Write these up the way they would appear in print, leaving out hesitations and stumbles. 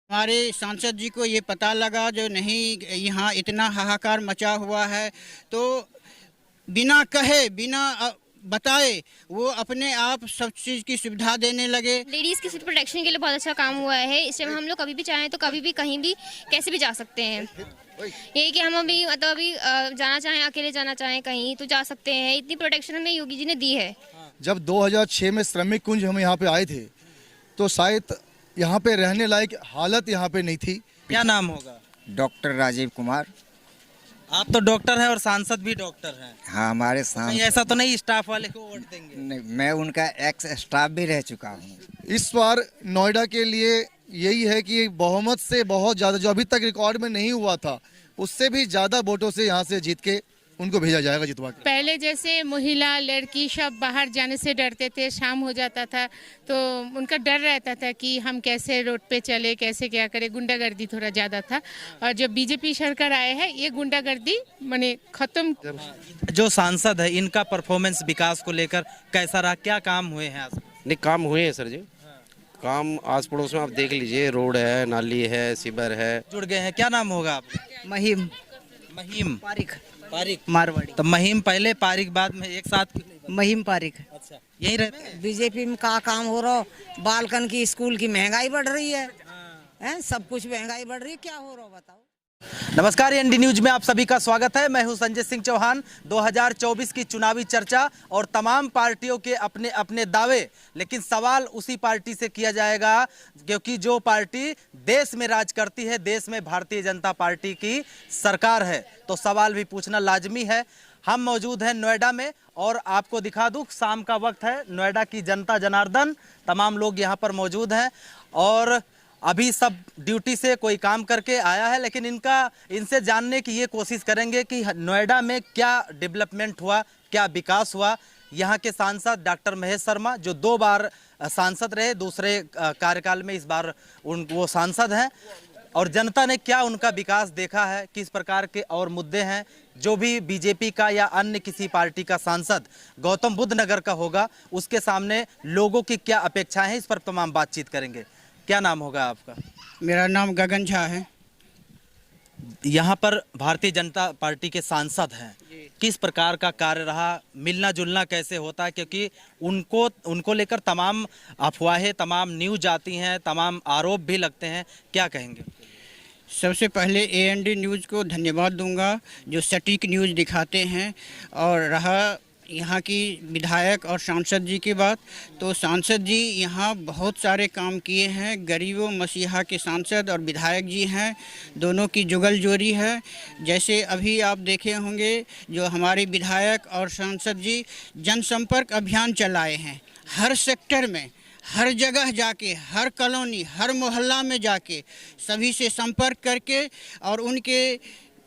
हमारे सांसद जी को ये पता लगा जो नहीं यहाँ इतना हाहाकार मचा हुआ है, तो बिना कहे बिना बताए वो अपने आप सब चीज़ की सुविधा देने लगे। लेडीज़ की प्रोटेक्शन के लिए बहुत अच्छा काम हुआ है। इस टाइम हम लोग कभी भी चाहें तो कभी भी कहीं भी कैसे भी जा सकते हैं। ये कि हम अभी मतलब अभी जाना चाहें, अकेले जाना चाहें कहीं तो जा सकते हैं। इतनी प्रोटेक्शन हमें योगी जी ने दी है। जब 2006 में श्रमिक कुंज हम यहाँ पे आए थे तो शायद यहाँ पे रहने लायक हालत यहाँ पे नहीं थी। क्या नाम होगा? डॉक्टर राजीव कुमार। आप तो डॉक्टर हैं और सांसद भी डॉक्टर हैं। हाँ, हमारे कहीं सांसद। ऐसा तो नहीं स्टाफ वाले को वोट देंगे? नहीं, मैं उनका एक्स स्टाफ भी रह चुका हूँ। इस बार नोएडा के लिए यही है कि बहुमत से बहुत ज़्यादा, जो अभी तक रिकॉर्ड में नहीं हुआ था, उससे भी ज़्यादा वोटों से यहाँ से जीत के उनको भेजा जाएगा जितवा के। पहले जैसे महिला लड़की सब बाहर जाने से डरते थे, शाम हो जाता था तो उनका डर रहता था कि हम कैसे रोड पे चले, कैसे क्या करें। गुंडागर्दी थोड़ा ज़्यादा था और जब बीजेपी सरकार आए हैं ये गुंडागर्दी माने खत्म। जो सांसद है इनका परफॉर्मेंस विकास को लेकर कैसा रहा? क्या काम हुए हैं आज? नहीं, काम हुए हैं सर जी। काम आस पड़ोस में आप देख लीजिए, रोड है, नाली है, सीवर है। जुड़ गए हैं। क्या नाम होगा आपका? महिम महिम पारिक पारिक। मारवाड़ी। तो महिम पहले, पारिक बाद में, एक साथ क्यों नहीं बने? महिम पारिक। अच्छा, यही रहते हैं? बीजेपी में का काम हो रहा, बालकन की स्कूल की महंगाई बढ़ रही है, सब कुछ महंगाई बढ़ रही है, क्या हो रहा बताओ। नमस्कार, एनडी न्यूज में आप सभी का स्वागत है। मैं हूं संजय सिंह चौहान। 2024 की चुनावी चर्चा और तमाम पार्टियों के अपने अपने दावे, लेकिन सवाल उसी पार्टी से किया जाएगा क्योंकि जो पार्टी देश में राज करती है, देश में भारतीय जनता पार्टी की सरकार है, तो सवाल भी पूछना लाजमी है। हम मौजूद हैं नोएडा में और आपको दिखा दूं, शाम का वक्त है। नोएडा की जनता जनार्दन, तमाम लोग यहाँ पर मौजूद हैं और अभी सब ड्यूटी से कोई काम करके आया है, लेकिन इनसे जानने की ये कोशिश करेंगे कि नोएडा में क्या डेवलपमेंट हुआ, क्या विकास हुआ। यहाँ के सांसद डॉक्टर महेश शर्मा जो 2 बार सांसद रहे, दूसरे कार्यकाल में इस बार वो सांसद हैं, और जनता ने क्या उनका विकास देखा है, किस प्रकार के और मुद्दे हैं। जो भी बीजेपी का या अन्य किसी पार्टी का सांसद गौतम बुद्ध नगर का होगा, उसके सामने लोगों की क्या अपेक्षाएं हैं, इस पर तमाम बातचीत करेंगे। क्या नाम होगा आपका? मेरा नाम गगन झा है। यहाँ पर भारतीय जनता पार्टी के सांसद हैं, किस प्रकार का कार्य रहा, मिलना जुलना कैसे होता है? क्योंकि उनको लेकर तमाम अफवाहें, तमाम न्यूज आती हैं, तमाम आरोप भी लगते हैं, क्या कहेंगे? सबसे पहले एएनडी न्यूज़ को धन्यवाद दूंगा जो सटीक न्यूज़ दिखाते हैं। और रहा यहाँ की विधायक और सांसद जी की बात, तो सांसद जी यहाँ बहुत सारे काम किए हैं। गरीबों मसीहा के सांसद और विधायक जी हैं, दोनों की जुगलजोरी है। जैसे अभी आप देखे होंगे जो हमारे विधायक और सांसद जी जनसंपर्क अभियान चलाए हैं, हर सेक्टर में, हर जगह जाके, हर कॉलोनी, हर मोहल्ला में जाके सभी से संपर्क करके और उनके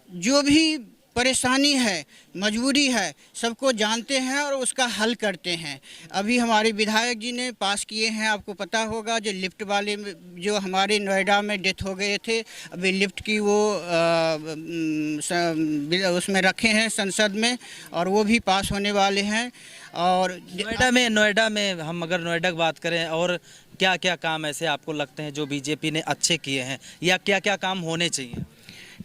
जो भी परेशानी है, मजबूरी है, सबको जानते हैं और उसका हल करते हैं। अभी हमारे विधायक जी ने पास किए हैं, आपको पता होगा, जो लिफ्ट वाले जो हमारे नोएडा में डेथ हो गए थे, अभी लिफ्ट की वो उसमें रखे हैं संसद में और वो भी पास होने वाले हैं। और नोएडा में हम अगर नोएडा की बात करें, और क्या क्या काम ऐसे आपको लगते हैं जो बीजेपी ने अच्छे किए हैं, या क्या क्या काम होने चाहिए?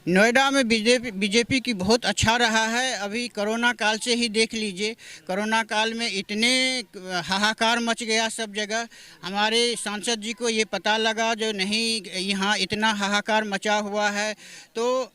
नोएडा में बीजेपी की बहुत अच्छा रहा है। अभी कोरोना काल से ही देख लीजिए, कोरोना काल में इतने हाहाकार मच गया सब जगह। हमारे सांसद जी को ये पता लगा जो नहीं यहाँ इतना हाहाकार मचा हुआ है, तो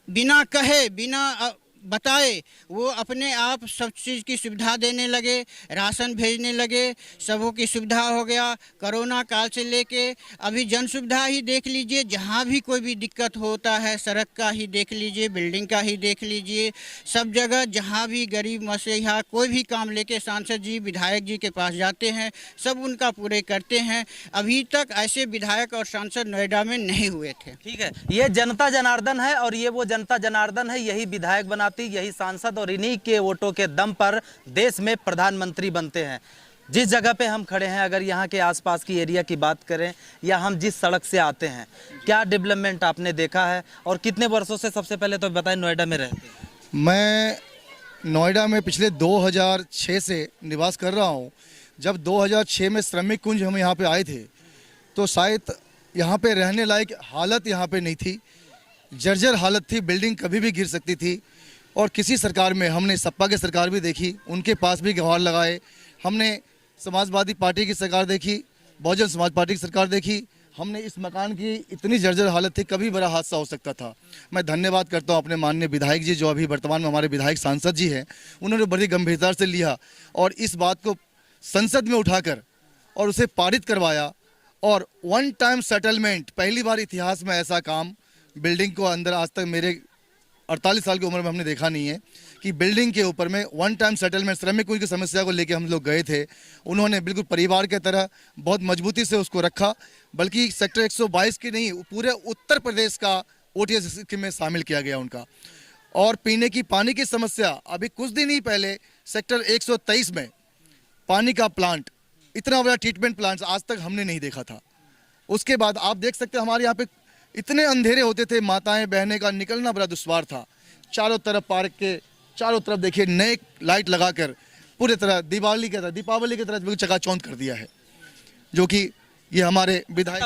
बिना कहे बिना बताए वो अपने आप सब चीज़ की सुविधा देने लगे, राशन भेजने लगे, सबों की सुविधा हो गया। कोरोना काल से लेके अभी जन सुविधा ही देख लीजिए, जहाँ भी कोई भी दिक्कत होता है, सड़क का ही देख लीजिए, बिल्डिंग का ही देख लीजिए, सब जगह जहाँ भी गरीब मसीहा कोई भी काम लेके सांसद जी विधायक जी के पास जाते हैं, सब उनका पूरे करते हैं। अभी तक ऐसे विधायक और सांसद नोएडा में नहीं हुए थे। ठीक है, ये जनता जनार्दन है और ये वो जनता जनार्दन है, यही विधायक बनाती, यही सांसद, और इन्हीं के वोटों के दम पर देश में प्रधानमंत्री बनते हैं। जिस जगह पे हम खड़े हैं, अगर यहाँ के आसपास की एरिया की बात करें या हम जिस सड़क से आते हैं, क्या डेवलपमेंट आपने देखा है और कितने वर्षों से, सबसे पहले तो बताएं, नोएडा में रहते हैं? मैं नोएडा में पिछले 2006 से निवास कर रहा हूँ। जब 2006 में श्रमिक कुंज हम यहाँ पे आए थे तो शायद यहाँ पे रहने लायक हालत यहाँ पे नहीं थी, जर्जर हालत थी, बिल्डिंग कभी भी गिर सकती थी। और किसी सरकार में हमने सपा की सरकार भी देखी, उनके पास भी गुहार लगाए, हमने समाजवादी पार्टी की सरकार देखी, बहुजन समाज पार्टी की सरकार देखी, हमने इस मकान की इतनी जर्जर हालत थी, कभी बड़ा हादसा हो सकता था। मैं धन्यवाद करता हूँ अपने माननीय विधायक जी, जो अभी वर्तमान में हमारे विधायक सांसद जी हैं, उन्होंने बड़ी गंभीरता से लिया और इस बात को संसद में उठाकर और उसे पारित करवाया। और वन टाइम सेटलमेंट, पहली बार इतिहास में ऐसा काम बिल्डिंग को अंदर आज तक मेरे 48 साल की उम्र में हमने देखा नहीं है कि बिल्डिंग के ऊपर में वन टाइम सेटलमेंट, श्रमिकों की समस्या को लेकर हम लोग गए थे, उन्होंने बिल्कुल परिवार के तरह बहुत मजबूती से उसको रखा। बल्कि सेक्टर 122 की नहीं, पूरे उत्तर प्रदेश का ओटीएस स्कीम में शामिल किया गया उनका। और पीने की पानी की समस्या, अभी कुछ दिन ही पहले सेक्टर 123 में पानी का प्लांट, इतना बड़ा ट्रीटमेंट प्लांट आज तक हमने नहीं देखा था। उसके बाद आप देख सकते हैं हमारे यहाँ पे इतने अंधेरे होते थे, माताएं बहनें का निकलना बड़ा दुश्वार था। चारों तरफ पार्क के चारों तरफ देखिए नए लाइट लगाकर पूरी तरह दीपावली की तरह बिल्कुल चकाचौंध कर दिया है, जो कि ये हमारे विधायक।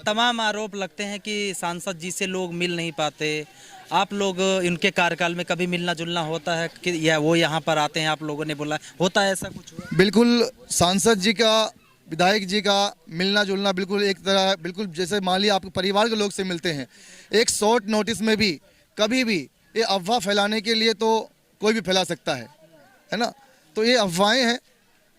तमाम आरोप लगते हैं कि सांसद जी से लोग मिल नहीं पाते। आप लोग इनके कार्यकाल में कभी मिलना जुलना होता है कि या वो यहाँ पर आते हैं, आप लोगों ने बोला होता है, ऐसा कुछ हुआ? बिल्कुल, सांसद जी का विधायक जी का मिलना जुलना बिल्कुल एक तरह, बिल्कुल जैसे मान लिया आपके परिवार के लोग से मिलते हैं। एक शॉर्ट नोटिस में भी कभी भी ये अफवाह फैलाने के लिए तो कोई भी फैला सकता है ना। तो ये अफवाहें हैं,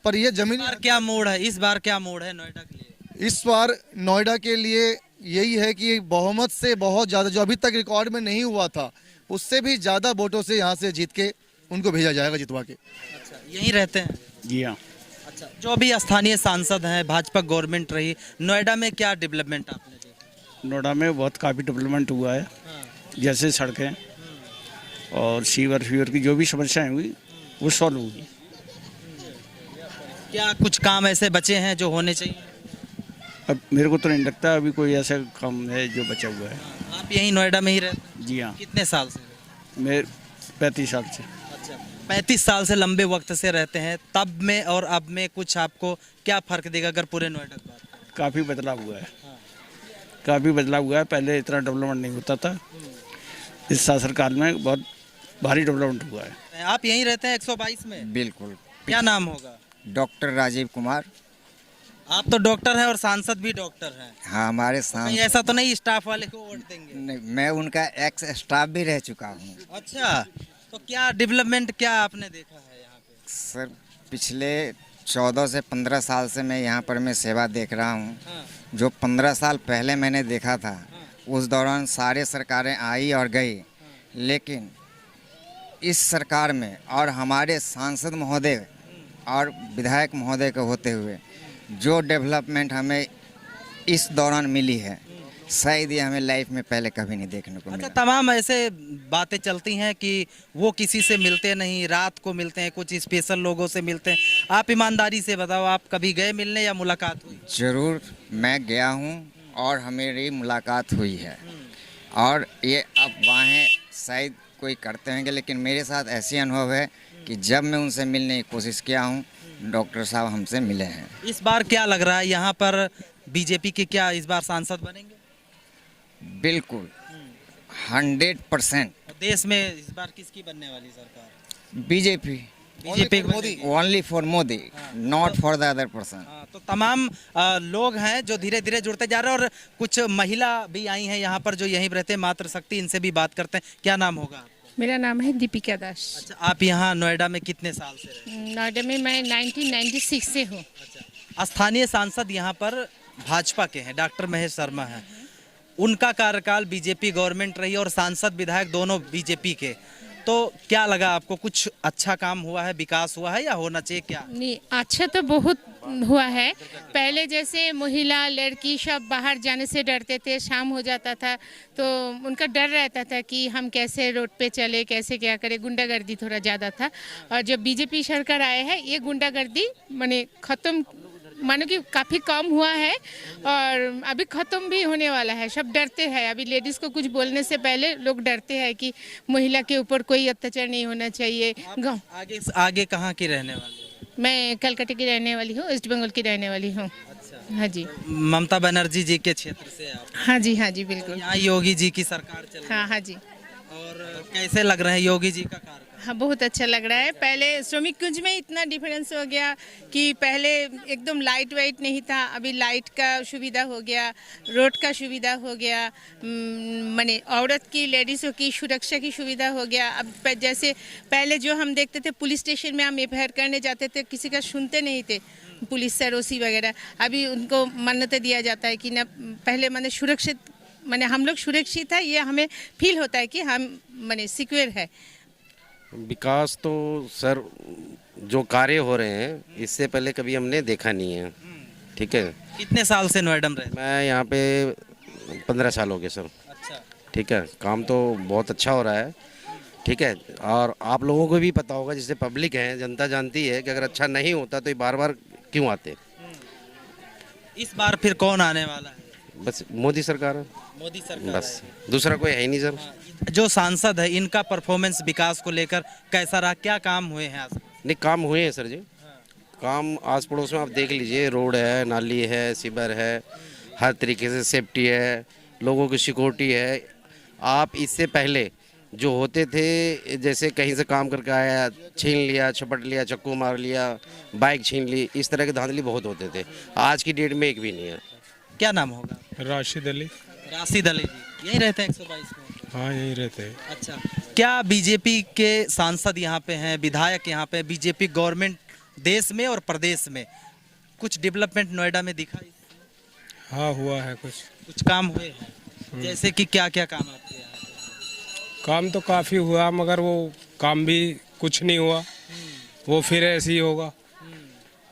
पर ये जमीन क्या मोड़ है इस बार, क्या मोड़ है नोएडा के लिए? इस बार नोएडा के लिए यही है कि बहुमत से बहुत ज़्यादा, जो अभी तक रिकॉर्ड में नहीं हुआ था, उससे भी ज़्यादा वोटों से यहाँ से जीत के उनको भेजा जाएगा जितवा के। अच्छा, यहीं रहते हैं? जी हाँ। अच्छा, जो अभी स्थानीय सांसद हैं, भाजपा गवर्नमेंट रही, नोएडा में क्या डेवलपमेंट आपने देखा? नोएडा में बहुत काफ़ी डेवलपमेंट हुआ है, जैसे सड़कें और सीवर की जो भी समस्याएं हुई वो सॉल्व होगी। क्या कुछ काम ऐसे बचे हैं जो होने चाहिए? अब मेरे को तो नहीं लगता अभी कोई ऐसा काम है जो बचा हुआ है। आप यहीं नोएडा में ही रहते हैं? जी हाँ। कितने साल से? मैं 35 साल से। अच्छा, 35 साल से लंबे वक्त से रहते हैं, तब में और अब में कुछ आपको क्या फर्क देगा अगर पूरे नोएडा की बात करें? काफ़ी बदलाव हुआ है, काफ़ी बदलाव हुआ है। पहले इतना डेवलपमेंट नहीं होता था, इस सरकार में बहुत भारी डेवलपमेंट हुआ है। आप यहीं रहते हैं 122 में? बिल्कुल। क्या नाम होगा? डॉक्टर राजीव कुमार। आप तो डॉक्टर हैं और सांसद भी डॉक्टर हैं। हाँ, हमारे कहीं सांसद। ऐसा तो नहीं स्टाफ वाले को वोट देंगे? नहीं, मैं उनका एक्स स्टाफ भी रह चुका हूँ। अच्छा, तो क्या डेवलपमेंट क्या आपने देखा है यहाँ पे? सर, पिछले 14 से 15 साल से मैं यहाँ पर मैं सेवा देख रहा हूँ। जो 15 साल पहले मैंने देखा था, उस दौरान सारे सरकारें आई और गई, लेकिन इस सरकार में और हमारे सांसद महोदय और विधायक महोदय के होते हुए जो डेवलपमेंट हमें इस दौरान मिली है, शायद ये हमें लाइफ में पहले कभी नहीं देखने को मिला। अच्छा, तमाम ऐसे बातें चलती हैं कि वो किसी से मिलते नहीं, रात को मिलते हैं, कुछ स्पेशल लोगों से मिलते हैं। आप ईमानदारी से बताओ, आप कभी गए मिलने या मुलाकात हुई? जरूर, मैं गया हूँ और हमारी मुलाकात हुई है। और ये अफवाहें शायद कोई करते होंगे, लेकिन मेरे साथ ऐसी अनुभव है कि जब मैं उनसे मिलने की कोशिश किया हूँ, डॉक्टर साहब हमसे मिले हैं। इस बार क्या लग रहा है यहाँ पर बीजेपी के क्या इस बार सांसद बनेंगे? बिल्कुल 100%। देश में इस बार किसकी बनने वाली सरकार? BJP. BJP only for Modi, not for the other person. तो तमाम लोग हैं जो धीरे धीरे जुड़ते जा रहे हैं और कुछ महिला भी आई हैं यहाँ पर जो यहीं रहते हैं, मातृशक्ति, इनसे भी बात करते हैं। क्या नाम होगा? मेरा नाम है दीपिका दास। अच्छा, आप यहाँ नोएडा में कितने साल से रहते हैं? नोएडा में मैं 1996 से हूँ। अच्छा, स्थानीय सांसद यहाँ पर भाजपा के हैं, डॉक्टर महेश शर्मा हैं। उनका कार्यकाल बीजेपी गवर्नमेंट रही और सांसद विधायक दोनों बीजेपी के। तो क्या लगा आपको, कुछ अच्छा काम हुआ है, विकास हुआ है या होना चाहिए क्या? नहीं, अच्छा तो बहुत हुआ है। पहले जैसे महिला लड़की सब बाहर जाने से डरते थे, शाम हो जाता था तो उनका डर रहता था कि हम कैसे रोड पे चले, कैसे क्या करें, गुंडागर्दी थोड़ा ज़्यादा था। और जब बीजेपी सरकार आए हैं, ये गुंडागर्दी माने ख़त्म, मानो कि काफ़ी कम हुआ है और अभी ख़त्म भी होने वाला है। सब डरते हैं, अभी लेडीज़ को कुछ बोलने से पहले लोग डरते हैं कि महिला के ऊपर कोई अत्याचार नहीं होना चाहिए। गाँव आगे कहाँ की रहने वाली? मैं कलकत्ता की रहने वाली हूँ, वेस्ट बंगाल की रहने वाली हूँ। अच्छा, हाँ जी। ममता बनर्जी जी के क्षेत्र से आप, हाँ जी बिल्कुल। यहाँ योगी जी की सरकार चल रही है। हाँ जी। और कैसे लग रहे हैं योगी जी का कार्यकाल? हाँ, बहुत अच्छा लग रहा है। पहले श्रमिक कुंज में इतना डिफरेंस हो गया कि पहले एकदम लाइट वाइट नहीं था, अभी लाइट का सुविधा हो गया, रोड का सुविधा हो गया, माने औरत की, लेडीज़ों की सुरक्षा की सुविधा हो गया। अब जैसे पहले जो हम देखते थे पुलिस स्टेशन में हम एफआईआर करने जाते थे, किसी का सुनते नहीं थे पुलिस सरोसी वगैरह, अभी उनको मान्यता दिया जाता है कि ना पहले माने सुरक्षित, माने हम लोग सुरक्षित है, ये हमें फील होता है कि हम माने सिक्योर है। विकास तो सर जो कार्य हो रहे हैं इससे पहले कभी हमने देखा नहीं है। ठीक है, कितने साल से नोएडा में रहे? मैं यहाँ पे 15 साल हो गए सर। अच्छा। ठीक है, काम तो बहुत अच्छा हो रहा है। ठीक है, और आप लोगों को भी पता होगा, जिससे पब्लिक है, जनता जानती है कि अगर अच्छा नहीं होता तो ये बार बार क्यों आते। इस बार फिर कौन आने वाला है? बस मोदी सरकार है, मोदी सरकार बस दूसरा कोई है ही नहीं सर। है। जो सांसद है इनका परफॉर्मेंस विकास को लेकर कैसा रहा, क्या काम हुए हैं आज? नहीं, काम हुए हैं सर जी। काम आस पड़ोस में आप देख लीजिए, रोड है, नाली है, सीवर है, हर तरीके से सेफ्टी है, लोगों की सिक्योरिटी है। आप इससे पहले जो होते थे, जैसे कहीं से काम करके आया, छीन लिया, छपट लिया, चक्कू मार लिया, बाइक छीन ली, इस तरह के धांधली बहुत होते थे। आज की डेट में एक भी नहीं है। क्या नाम होगा? राशिद अली। राशिद अली जी यहीं रहते हैं 122 में? हाँ, यहीं रहते हैं। अच्छा, क्या बीजेपी के सांसद यहाँ पे हैं, विधायक यहाँ पे, बीजेपी गवर्नमेंट देश में और प्रदेश में कुछ डेवलपमेंट नोएडा में दिखा? हाँ, हुआ है कुछ काम हुए हैं, जैसे कि क्या क्या काम आपके यहाँ? काम तो काफ़ी हुआ, मगर वो काम भी कुछ नहीं हुआ, वो फिर ऐसे ही होगा।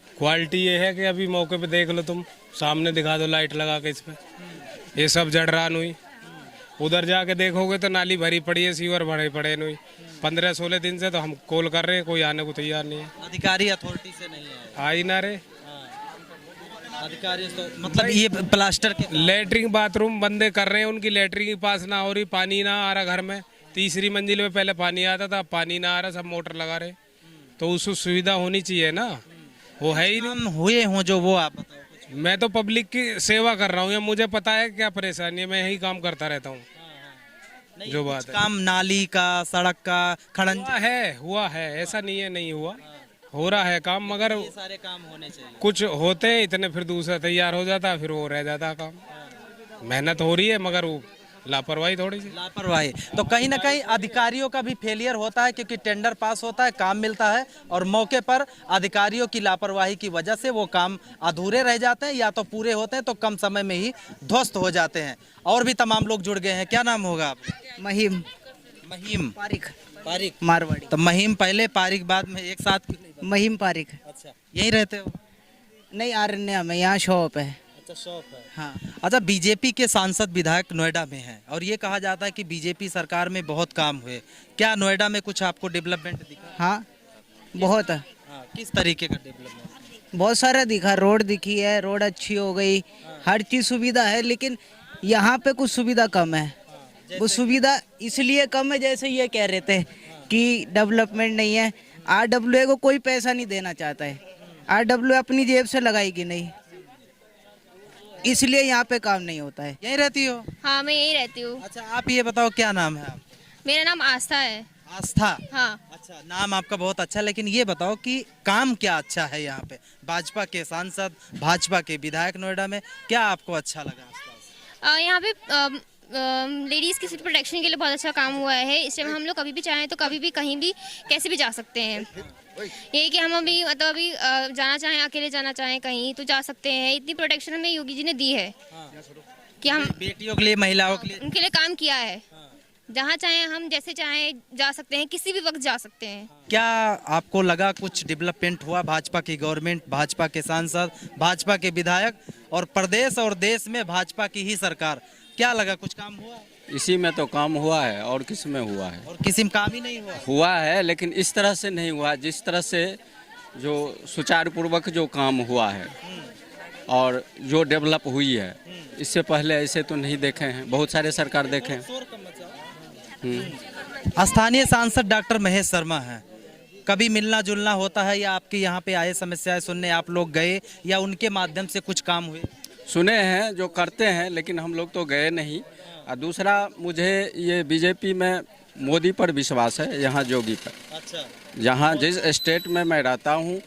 क्वालिटी ये है कि अभी मौके पे देख लो, तुम सामने दिखा दो लाइट लगा के, इसमें ये सब जड़रान हुई। उधर जाके देखोगे तो नाली भरी पड़ी है, सीवर भरे पड़े नहीं। 15-16 दिन से तो हम कॉल कर रहे हैं, कोई आने को तैयार नहीं है। अधिकारी अथॉरिटी से नहीं है? आ ही ना रहे अधिकारी तो मतलब ये प्लास्टर के लेटरिंग बाथरूम बंदे कर रहे हैं, उनकी लेटरिंग के पास ना हो रही, पानी ना आ रहा घर में। तीसरी मंजिल में पहले पानी आता था, पानी ना आ रहा, सब मोटर लगा रहे। तो उस सुविधा होनी चाहिए ना, वो है ही नहीं। हुए हों जो, वो आप बताओ। मैं तो पब्लिक की सेवा कर रहा हूँ, या मुझे पता है क्या परेशानी है, मैं यही काम करता रहता हूँ। जो बात है, काम नाली का, सड़क का, खड़ंज हुआ है, ऐसा नहीं है नहीं हुआ, हो रहा है काम, मगर ये सारे काम होने चाहिए। कुछ होते हैं इतने, फिर दूसरा तैयार हो जाता है, फिर वो रह जाता है काम। मेहनत हो रही है, मगर वो लापरवाही थोड़ी सी। लापरवाही तो कहीं ना कहीं अधिकारियों का भी फेलियर होता है, क्योंकि टेंडर पास होता है, काम मिलता है, और मौके पर अधिकारियों की लापरवाही की वजह से वो काम अधूरे रह जाते हैं, या तो पूरे होते हैं तो कम समय में ही ध्वस्त हो जाते हैं। और भी तमाम लोग जुड़ गए हैं। क्या नाम होगा आपका? महिम महिम पारिक, पारिक मारवाड़ी। तो महिम पहले, पारिक बाद में, एक साथ? महिम पारिक। अच्छा, यहीं रहते हो? नहीं, आरण्या में, यहाँ शॉप है। अच्छा, शॉप है। हाँ। अच्छा, बीजेपी के सांसद विधायक नोएडा में हैं, और ये कहा जाता है कि बीजेपी सरकार में बहुत काम हुए। क्या नोएडा में कुछ आपको डेवलपमेंट दिखा? हाँ, बहुत है। हाँ, किस तरीके का डेवलपमेंट? बहुत सारा दिखा, रोड दिखी है, रोड अच्छी हो गई, हर चीज़ सुविधा है, लेकिन यहाँ पे कुछ सुविधा कम है। वो सुविधा इसलिए कम है, जैसे ये कह रहे थे कि डेवलपमेंट नहीं है। RWA को कोई पैसा नहीं देना चाहता है, RWA अपनी जेब से लगाएगी नहीं, इसलिए यहाँ पे काम नहीं होता है। यहीं रहती हो? हाँ, मैं यहीं रहती हूँ। अच्छा, आप ये बताओ, क्या नाम है आप? मेरा नाम आस्था है। आस्था? हाँ। अच्छा, नाम आपका बहुत अच्छा, लेकिन ये बताओ कि काम क्या अच्छा है यहाँ पे? भाजपा के सांसद, भाजपा के विधायक नोएडा में, क्या आपको अच्छा लगा आसपास? यहाँ पे लेडीज़ की प्रोटेक्शन के लिए बहुत अच्छा काम हुआ है। इस टाइम हम लोग कभी भी चाहें तो कभी भी कहीं भी कैसे भी जा सकते हैं। ये कि हम अभी मतलब अभी जाना चाहें, अकेले जाना चाहें कहीं तो जा सकते हैं। इतनी प्रोटेक्शन हमें योगी जी ने दी है कि हम बेटियों के लिए, महिलाओं के लिए, उनके लिए काम किया है। जहाँ चाहें हम जैसे चाहें जा सकते हैं, किसी भी वक्त जा सकते हैं। क्या आपको लगा कुछ डेवलपमेंट हुआ? भाजपा की गवर्नमेंट, भाजपा के सांसद, भाजपा के विधायक, और प्रदेश और देश में भाजपा की ही सरकार, क्या लगा कुछ काम हुआ? इसी में तो काम हुआ है, और किस में हुआ है? और किसी में काम ही नहीं हुआ? हुआ है, लेकिन इस तरह से नहीं हुआ जिस तरह से जो सुचारू पूर्वक जो काम हुआ है और जो डेवलप हुई है। इससे पहले ऐसे तो नहीं देखे हैं, बहुत सारे सरकार देखे हैं। स्थानीय सांसद डॉक्टर महेश शर्मा हैं, कभी मिलना जुलना होता है या आपके यहाँ पे आए समस्याएं सुनने आप लोग गए या उनके माध्यम से कुछ काम हुए? सुने हैं जो करते हैं, लेकिन हम लोग तो गए नहीं। और दूसरा, मुझे ये बीजेपी में मोदी पर विश्वास है, यहाँ योगी पर। अच्छा। जहाँ जिस स्टेट में मैं रहता हूँ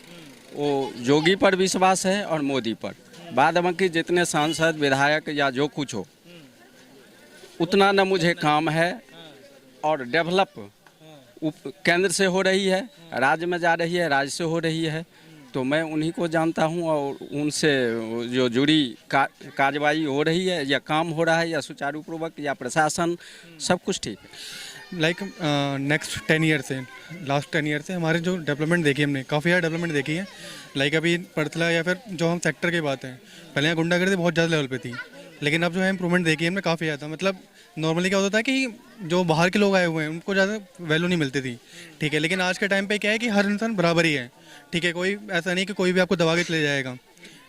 वो योगी पर विश्वास है और मोदी पर। बाद बाकी जितने सांसद विधायक या जो कुछ हो उतना न मुझे काम है। और डेवलप केंद्र से हो रही है, राज्य में जा रही है, राज्य से हो रही है, तो मैं उन्हीं को जानता हूं और उनसे जो जुड़ी कार्रवाई हो रही है या काम हो रहा है या सुचारू पूर्वक या प्रशासन सब कुछ ठीक है। लाइक नेक्स्ट 10 ईयर से, लास्ट 10 ईयर से हमारे जो डेवलपमेंट देखी हमने, काफ़ी ज़्यादा डेवलपमेंट देखी है। लाइक अभी पड़तला या फिर जो हम सेक्टर की बात है, पहले यहाँ गुंडागर्दी बहुत ज़्यादा लेवल पे थी, लेकिन अब जो है इम्प्रूवमेंट देखी है हमने काफ़ी ज़्यादा। मतलब नॉर्मली क्या होता था कि जो बाहर के लोग आए हुए हैं उनको ज़्यादा वैल्यू नहीं मिलती थी, ठीक है। लेकिन आज के टाइम पे क्या है कि हर इंसान बराबर ही है, ठीक है। कोई ऐसा नहीं कि कोई भी आपको दबा के चले जाएगा,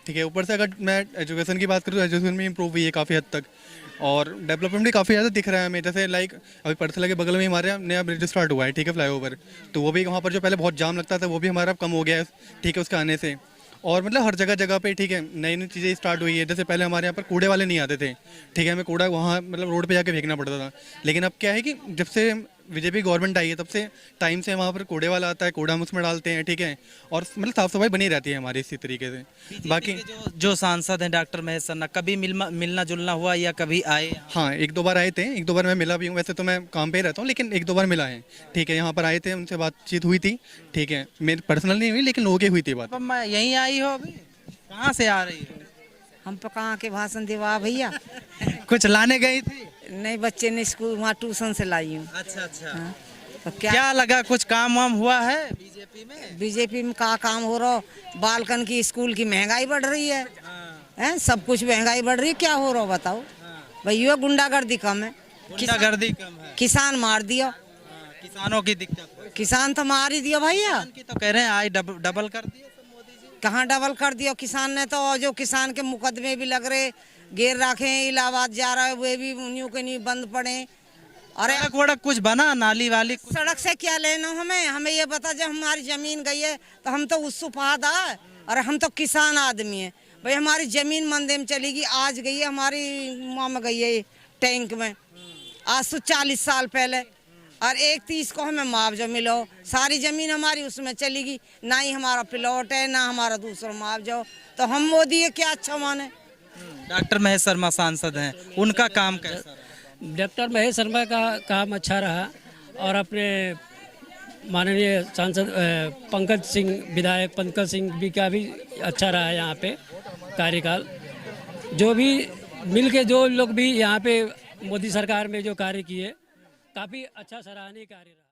ठीक है। ऊपर से अगर मैं एजुकेशन की बात करूँ तो एजुकेशन में इम्प्रूव हुई है काफ़ी हद तक, और डेवलपमेंट भी काफ़ी ज़्यादा दिख रहा है हमें। जैसे लाइक अभी पड़तला के बगल में हमारे यहाँ नया ब्रिज स्टार्ट हुआ है, ठीक है, फ्लाईओवर, तो वो भी वहाँ पर जो पहले बहुत जाम लगता था वो भी हमारा कम हो गया है, ठीक है, उसके आने से। और मतलब हर जगह जगह पे, ठीक है, नई नई चीज़ें स्टार्ट हुई है। जैसे पहले हमारे यहाँ पर कूड़े वाले नहीं आते थे, ठीक है, हमें कूड़ा वहाँ मतलब रोड पे जाके फेंकना पड़ता था। लेकिन अब क्या है कि जब से बीजेपी गवर्नमेंट आई है तब से टाइम से वहाँ पर कूड़े वाला आता है, कूड़ा हम उसमें डालते हैं, ठीक है, और मतलब साफ़ सफाई बनी रहती है हमारी इसी तरीके से। बाकी जो सांसद हैं डॉक्टर महेश सन्ना, कभी मिलना जुलना हुआ या कभी आए? हाँ, 1-2 बार आए थे, 1-2 बार मैं मिला भी हूँ। वैसे तो मैं काम पे ही रहता हूँ, लेकिन 1-2 बार मिला है, ठीक है। यहाँ पर आए थे, उनसे बातचीत हुई थी, ठीक है। मेरी पर्सनल नहीं हुई, लेकिन लोगों की हुई थी बात। मैं यहीं आई हो अभी? कहाँ से आ रही हो? हम तो कहाँ के भाषण देवा भैया। कुछ लाने गई थी? नहीं, बच्चे ने स्कूल वहाँ ट्यूशन से लाई हूँ। अच्छा अच्छा। हाँ। तो क्या लगा, कुछ काम वाम हुआ है बीजेपी में? बीजेपी में कहाँ काम हो रहा? बालकन की स्कूल की महंगाई बढ़ रही है, हैं? सब कुछ महंगाई बढ़ रही है, क्या हो रहा बताओ भैया? गुंडागर्दी कम है, गुंडागर्दी कम है, किसान मार दिया, किसानों की दिक्कत, किसान तो मार ही दिया भैया। की तो कह रहे हैं आज डबल कर दिया मोदी जी। कहाँ डबल कर दिया? किसान ने तो, जो किसान के मुकदमे भी लग रहे, गिर रखे, इलाहाबाद जा रहा है, वे भी न्यू के न्यू बंद पड़े। अरे सड़क कुछ बना, नाली वाली? सड़क से क्या लेना हमें ये बता, जब हमारी जमीन गई है तो हम तो उस सुपादा, और हम तो किसान आदमी है भाई। हमारी जमीन मंदे में चलेगी, आज गई है हमारी माँ में गई है टैंक में, आज तो 40 साल पहले, और 1-30 को हमें मुआवजा मिलो। सारी जमीन हमारी उसमें चलेगी, ना ही हमारा प्लॉट है, ना हमारा दूसरा मुआवजा। तो हम मोदी है क्या अच्छा माने? डॉक्टर महेश शर्मा सांसद हैं, उनका काम कैसा? डॉक्टर महेश शर्मा का काम अच्छा रहा, और अपने माननीय सांसद पंकज सिंह, विधायक पंकज सिंह भी का भी अच्छा रहा यहाँ पे कार्यकाल। जो भी मिल के जो लोग भी यहाँ पे मोदी सरकार में जो कार्य किए, काफ़ी अच्छा सराहनीय कार्य रहा।